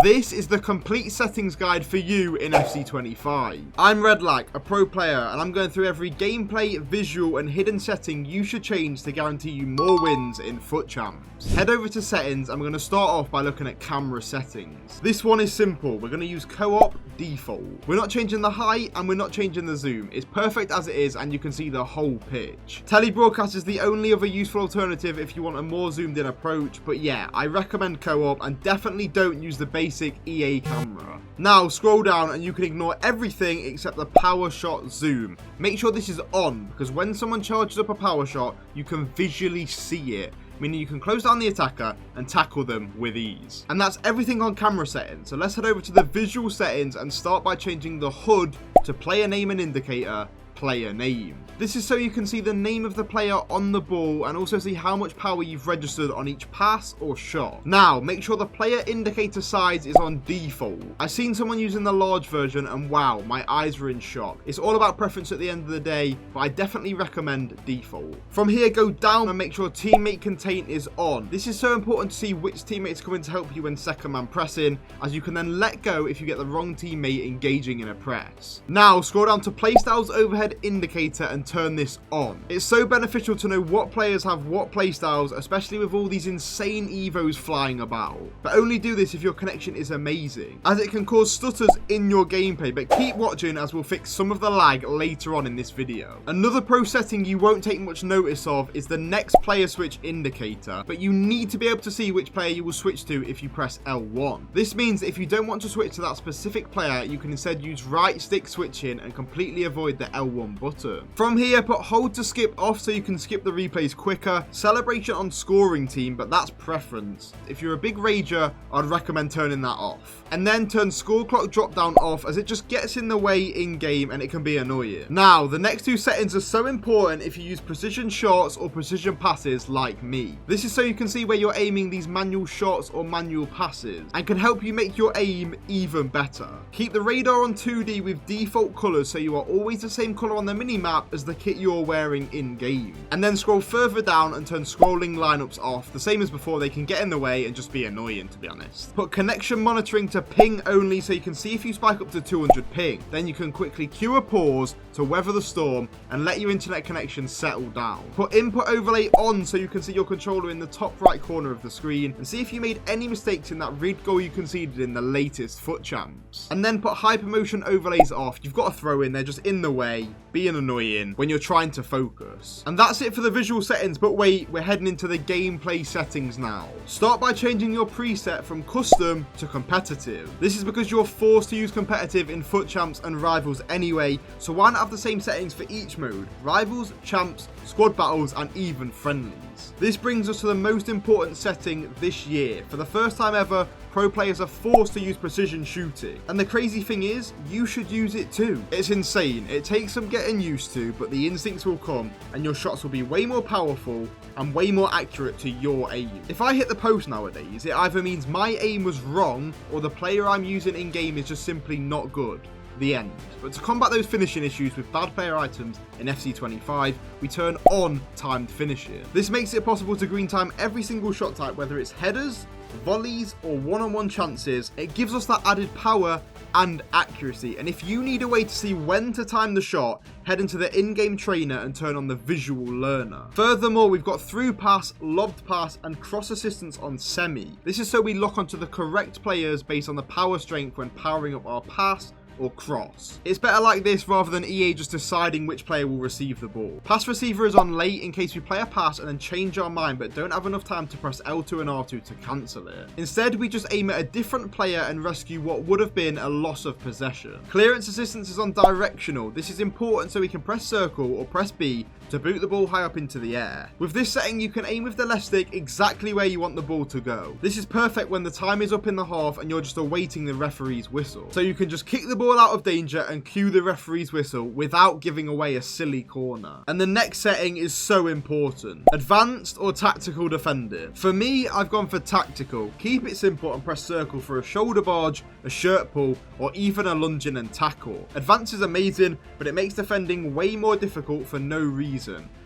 This is the complete settings guide for you in FC 25. I'm RedLac, a pro player, and I'm going through every gameplay, visual and hidden setting you should change to guarantee you more wins in FUT Champs. Head over to settings and we're going to start off by looking at camera settings. This one is simple. We're going to use co-op default. We're not changing the height and we're not changing the zoom. It's perfect as it is and you can see the whole pitch. Telebroadcast is the only other useful alternative if you want a more zoomed in approach, but yeah, I recommend co-op and definitely don't use the basic EA camera. Now scroll down and you can ignore everything except the power shot zoom. Make sure this is on because when someone charges up a power shot, you can visually see it, meaning you can close down the attacker and tackle them with ease. And that's everything on camera settings. So let's head over to the visual settings and start by changing the HUD to player name and indicator, player name. This is so you can see the name of the player on the ball and also see how much power you've registered on each pass or shot. Now, make sure the player indicator size is on default. I've seen someone using the large version and wow, my eyes were in shock. It's all about preference at the end of the day, but I definitely recommend default. From here, go down and make sure teammate contain is on. This is so important to see which teammates come in to help you when second man pressing, as you can then let go if you get the wrong teammate engaging in a press. Now, scroll down to playstyles overhead indicator and turn this on. It's so beneficial to know what players have what playstyles, especially with all these insane evos flying about. But only do this if your connection is amazing, as it can cause stutters in your gameplay, but keep watching as we'll fix some of the lag later on in this video. Another pro setting you won't take much notice of is the next player switch indicator, but you need to be able to see which player you will switch to if you press L1. This means that if you don't want to switch to that specific player, you can instead use right stick switching and completely avoid the L1 button. From here, put hold to skip off so you can skip the replays quicker. Celebration on scoring team, but that's preference. If you're a big rager, I'd recommend turning that off. And then turn score clock drop down off, as it just gets in the way in game and it can be annoying. Now, the next two settings are so important if you use precision shots or precision passes like me. This is so you can see where you're aiming these manual shots or manual passes and can help you make your aim even better. Keep the radar on 2D with default colors so you are always the same color on the minimap as the kit you're wearing in game. And then scroll further down and turn scrolling lineups off. The same as before, they can get in the way and just be annoying, to be honest. Put connection monitoring to ping only so you can see if you spike up to 200 ping. Then you can quickly cue a pause to weather the storm and let your internet connection settle down. Put input overlay on so you can see your controller in the top right corner of the screen and see if you made any mistakes in that rid goal you conceded in the latest FUT Champs. And then put hypermotion overlays off. You've got to throw in, they're just in the way, being annoying when you're trying to focus. And that's it for the visual settings, but wait, we're heading into the gameplay settings now. Start by changing your preset from custom to competitive. This is because you're forced to use competitive in FUT Champs and Rivals anyway, so why not have the same settings for each mode? Rivals, Champs, Squad Battles and even Friendlies. This brings us to the most important setting this year. For the first time ever, pro players are forced to use precision shooting. And the crazy thing is, you should use it too. It's insane. It takes some getting used to, but the instincts will come and your shots will be way more powerful and way more accurate to your aim. If I hit the post nowadays, it either means my aim was wrong or the player I'm using in game is just simply not good. The end. But to combat those finishing issues with bad player items in FC 25, we turn on timed finishing. This makes it possible to green time every single shot type, whether it's headers, volleys or one-on-one chances. It gives us that added power and accuracy, and if you need a way to see when to time the shot, head into the in-game trainer and turn on the visual learner. Furthermore, we've got through pass, lobbed pass and cross assistance on semi. This is so we lock onto the correct players based on the power strength when powering up our pass or cross. It's better like this rather than EA just deciding which player will receive the ball. Pass receiver is on late in case we play a pass and then change our mind but don't have enough time to press L2 and R2 to cancel it. Instead, we just aim at a different player and rescue what would have been a loss of possession. Clearance assistance is on directional. This is important so we can press circle or press B to boot the ball high up into the air. With this setting, you can aim with the left stick exactly where you want the ball to go. This is perfect when the time is up in the half and you're just awaiting the referee's whistle. So you can just kick the ball out of danger and cue the referee's whistle without giving away a silly corner. And the next setting is so important. Advanced or tactical defending. For me, I've gone for tactical. Keep it simple and press circle for a shoulder barge, a shirt pull, or even a lunging and tackle. Advanced is amazing, but it makes defending way more difficult for no reason.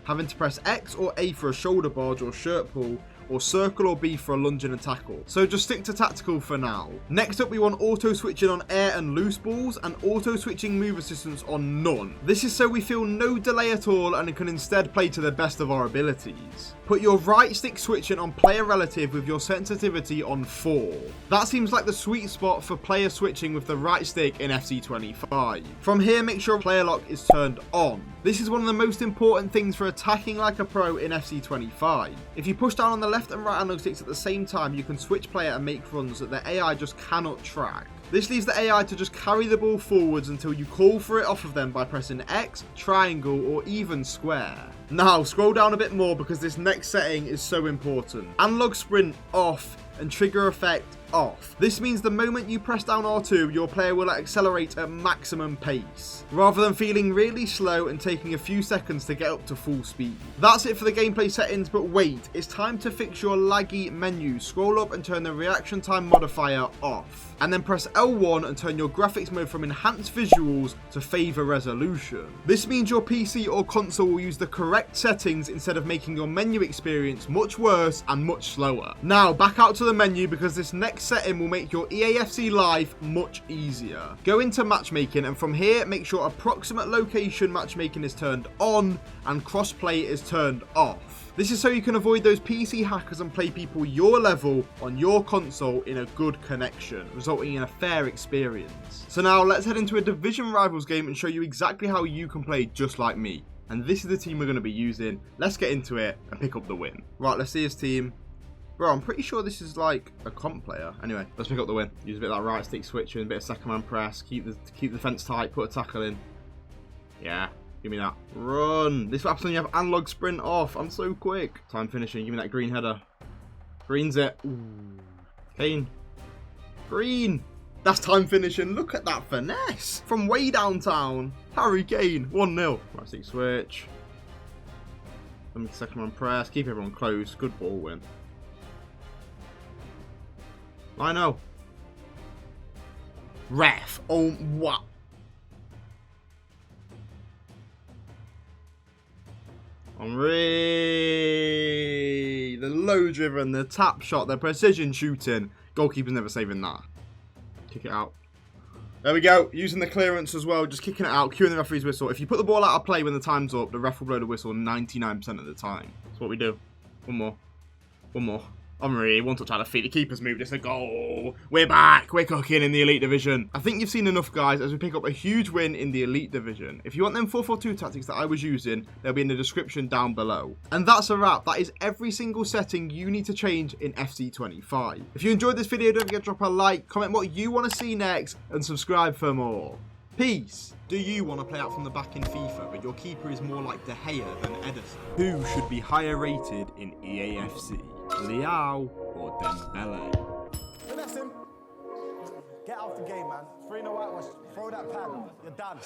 Having to press X or A for a shoulder barge or shirt pull, or circle or B for a lunge and a tackle. So just stick to tactical for now. Next up, we want auto switching on air and loose balls and auto switching move assistance on none. This is so we feel no delay at all and can instead play to the best of our abilities. Put your right stick switching on player relative with your sensitivity on 4. That seems like the sweet spot for player switching with the right stick in FC 25. From here, make sure player lock is turned on. This is one of the most important things for attacking like a pro in FC 25. If you push down on the left and right analog sticks at the same time, you can switch player and make runs that the AI just cannot track. This leaves the AI to just carry the ball forwards until you call for it off of them by pressing X, triangle, or even square. Now, scroll down a bit more because this next setting is so important. Analog sprint off and trigger effect off. This means the moment you press down R2, your player will accelerate at maximum pace, rather than feeling really slow and taking a few seconds to get up to full speed. That's it for the gameplay settings, but wait, it's time to fix your laggy menu. Scroll up and turn the reaction time modifier off. And then press L1 and turn your graphics mode from enhanced visuals to favor resolution. This means your PC or console will use the correct settings instead of making your menu experience much worse and much slower. Now back out to the menu because this next setting will make your EAFC life much easier. Go into matchmaking and from here make sure approximate location matchmaking is turned on and crossplay is turned off. This is so you can avoid those PC hackers and play people your level on your console in a good connection, resulting in a fair experience. So now let's head into a Division Rivals game and show you exactly how you can play just like me. And this is the team we're going to be using. Let's get into it and pick up the win. Right, let's see his team. Bro, I'm pretty sure this is like a comp player. Anyway, let's pick up the win. Use a bit of that right stick switching, a bit of second man press, keep the defense tight, put a tackle in. Yeah. Give me that. Run. This happens when you have analog sprint off. I'm so quick. Time finishing. Give me that green header. Green's it. Ooh. Kane. Green. That's time finishing. Look at that finesse. From way downtown. Harry Kane. 1-0. Right, stick switch. Second man press. Keep everyone close. Good ball win. I know. Ref. Oh, what? Henry, the low driven, the tap shot, the precision shooting. Goalkeeper's never saving that. Kick it out. There we go. Using the clearance as well, just kicking it out, cueing the referee's whistle. If you put the ball out of play when the time's up, the ref will blow the whistle 99% of the time. That's what we do. One more. One more. Henry, one touch out of feet. The keeper's moved. It's a goal. We're back. We're cooking in the Elite Division. I think you've seen enough, guys, as we pick up a huge win in the Elite Division. If you want them 4-4-2 tactics that I was using, they'll be in the description down below. And that's a wrap. That is every single setting you need to change in FC 25. If you enjoyed this video, don't forget to drop a like, comment what you want to see next, and subscribe for more. Peace. Do you want to play out from the back in FIFA, but your keeper is more like De Gea than Edison? Who should be higher rated in EAFC? Liao or Dembele? Finesse him. Get out the game, man. 3-0 whitewash. Throw that pan. You're done.